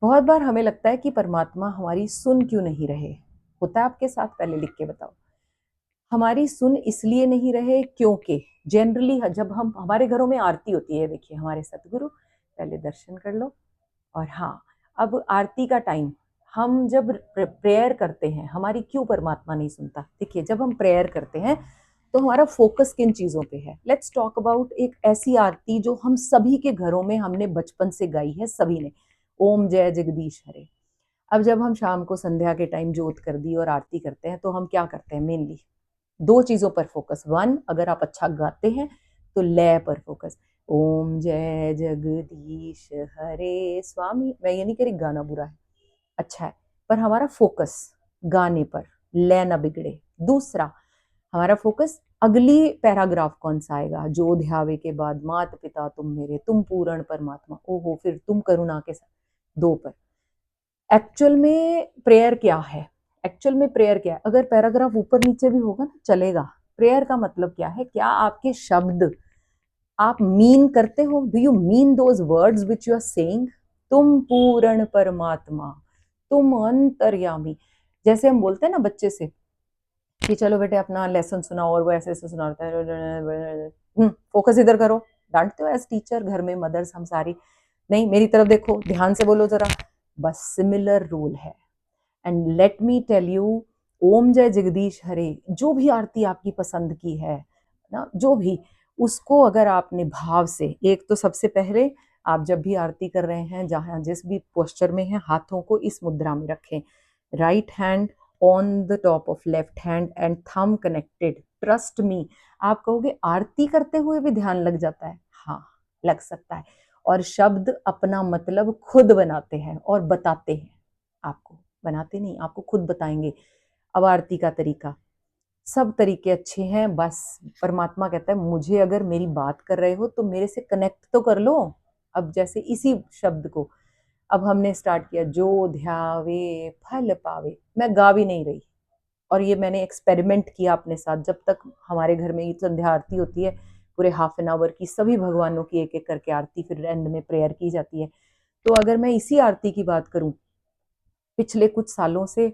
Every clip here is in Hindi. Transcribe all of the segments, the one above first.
बहुत बार हमें लगता है कि परमात्मा हमारी सुन क्यों नहीं रहे। होता है आपके साथ? पहले लिख के बताओ। हमारी सुन इसलिए नहीं रहे क्योंकि जनरली जब हम हमारे घरों में आरती होती है, देखिए हमारे सतगुरु, पहले दर्शन कर लो। और हाँ, अब आरती का टाइम, हम जब प्रेयर करते हैं, हमारी क्यों परमात्मा नहीं सुनता? देखिए, जब हम प्रेयर करते हैं तो हमारा फोकस किन चीजों पे है? लेट्स टॉक अबाउट एक ऐसी आरती जो हम सभी के घरों में हमने बचपन से गाई है, सभी ने, ओम जय जगदीश हरे। अब जब हम शाम को संध्या के टाइम जोत कर दी और आरती करते हैं तो हम क्या करते हैं? मेनली दो चीजों पर फोकस। वन, अगर आप अच्छा गाते हैं तो लय पर फोकस। ओम जय जगदीश हरे स्वामी। मैं ये नहीं कह रही गाना बुरा है, अच्छा है, पर हमारा फोकस गाने पर, लय ना बिगड़े। दूसरा, हमारा फोकस अगली पैराग्राफ कौन सा आएगा, जो ध्यावे के बाद मात पिता तुम मेरे, तुम पूर्ण परमात्मा, ओहो, फिर तुम करुणा के साथ, दो पर। एक्चुअल में प्रेयर क्या है? एक्चुअल में प्रेयर क्या है? अगर पैराग्राफ ऊपर नीचे भी होगा ना चलेगा। प्रेयर का मतलब क्या है? क्या आपके शब्द आप मीन करते हो? Do you mean those words which you are saying? तुम पूर्ण परमात्मा, तुम अंतर्यामी। जैसे हम बोलते हैं ना बच्चे से कि चलो बेटे अपना लेसन सुनाओ, और वो ऐसे ऐसे सुनाता है, फोकस इधर करो। डांटते हो एज टीचर घर में, मदर्स हम सारी, नहीं मेरी तरफ देखो, ध्यान से बोलो जरा। बस सिमिलर रूल है। And let me tell you, ओम जय जगदीश हरे, जो भी आरती आपकी पसंद की है ना, जो भी, उसको अगर आपने भाव से, एक तो सबसे पहले आप जब भी आरती कर रहे हैं, जहां जिस भी पोस्चर में है, हाथों को इस मुद्रा में रखें। Right hand on the top of left hand and thumb connected. Trust me, आप कहोगे आरती करते हुए भी ध्यान लग जाता है? हाँ, लग सकता है। और शब्द अपना मतलब खुद बनाते हैं और बताते हैं आपको, बनाते नहीं, आपको खुद बताएंगे। अब आरती का तरीका, सब तरीके अच्छे हैं, बस परमात्मा कहता है मुझे अगर मेरी बात कर रहे हो तो मेरे से कनेक्ट तो कर लो। अब जैसे इसी शब्द को अब हमने स्टार्ट किया, जो ध्यावे फल पावे, मैं गा भी नहीं रही, और ये मैंने एक्सपेरिमेंट किया अपने साथ। जब तक हमारे घर में ये संध्या आरती होती है, पूरे हाफ एन आवर की सभी भगवानों की एक एक करके आरती, फिर एंड में प्रेयर की जाती है। तो अगर मैं इसी आरती की बात करूं, पिछले कुछ सालों से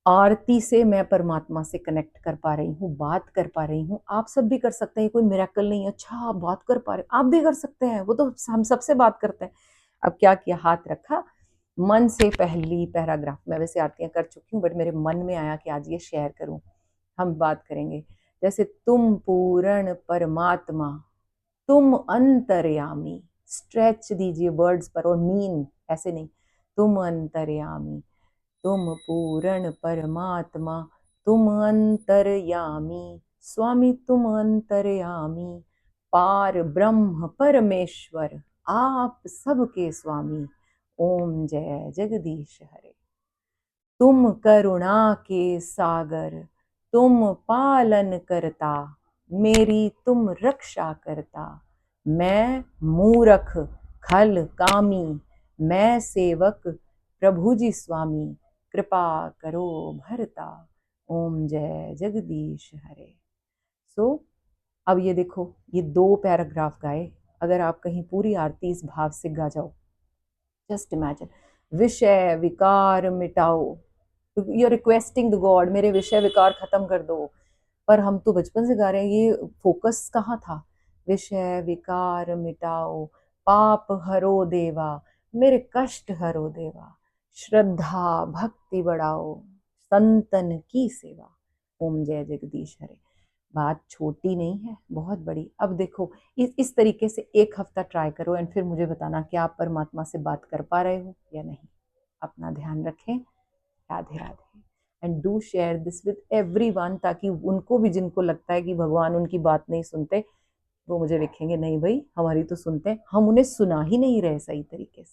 आरती से मैं परमात्मा से कनेक्ट कर पा रही हूँ, बात कर पा रही हूँ। आप सब भी कर सकते हैं, कोई मिरेकल नहीं है। अच्छा, आप बात कर पा रहे, आप भी कर सकते हैं, वो तो हम सबसे बात करते हैं। अब क्या किया, हाथ रखा, मन से पहली पैराग्राफ, मैं वैसे आरतियां कर चुकी हूँ बट मेरे मन में आया कि आज ये शेयर करूं। हम बात करेंगे जैसे, तुम पूर्ण परमात्मा, तुम अंतर्यामी। स्ट्रेच दीजिए वर्ड्स पर, और मीन ऐसे नहीं, तुम अंतर्यामी, तुम पूर्ण परमात्मा, तुम अंतर्यामी, स्वामी तुम अंतर्यामी, पार ब्रह्म परमेश्वर, आप सबके स्वामी, ओम जय जगदीश हरे। तुम करुणा के सागर, तुम पालन करता, मेरी तुम रक्षा करता। मैं मूरख खल कामी, मैं सेवक प्रभु जी स्वामी, कृपा करो भरता, ओम जय जगदीश हरे। सो अब ये देखो, ये दो पैराग्राफ गाए, अगर आप कहीं पूरी आरती इस भाव से गा जाओ, जस्ट इमेजिन, विषय विकार मिटाओ, you are requesting the God, मेरे विषय विकार खत्म कर दो। पर हम तो बचपन से गा रहे हैं, ये फोकस कहाँ था? विषय विकार मिटाओ, पाप हरो देवा, मेरे कष्ट हरो देवा, श्रद्धा भक्ति बढ़ाओ, संतन की सेवा, ओम जय जगदीश हरे। बात छोटी नहीं है, बहुत बड़ी। अब देखो, इस तरीके से एक हफ्ता ट्राई करो एंड फिर मुझे बताना कि आप परमात्मा से बात कर पा रहे हो या नहीं। अपना ध्यान रखें। Radhe Radhe. And do share this with everyone, ताकि उनको भी, जिनको लगता है कि भगवान उनकी बात नहीं सुनते, वो मुझे लिखेंगे नहीं भाई हमारी तो सुनते हैं, हम उन्हें सुना ही नहीं रहे सही तरीके से।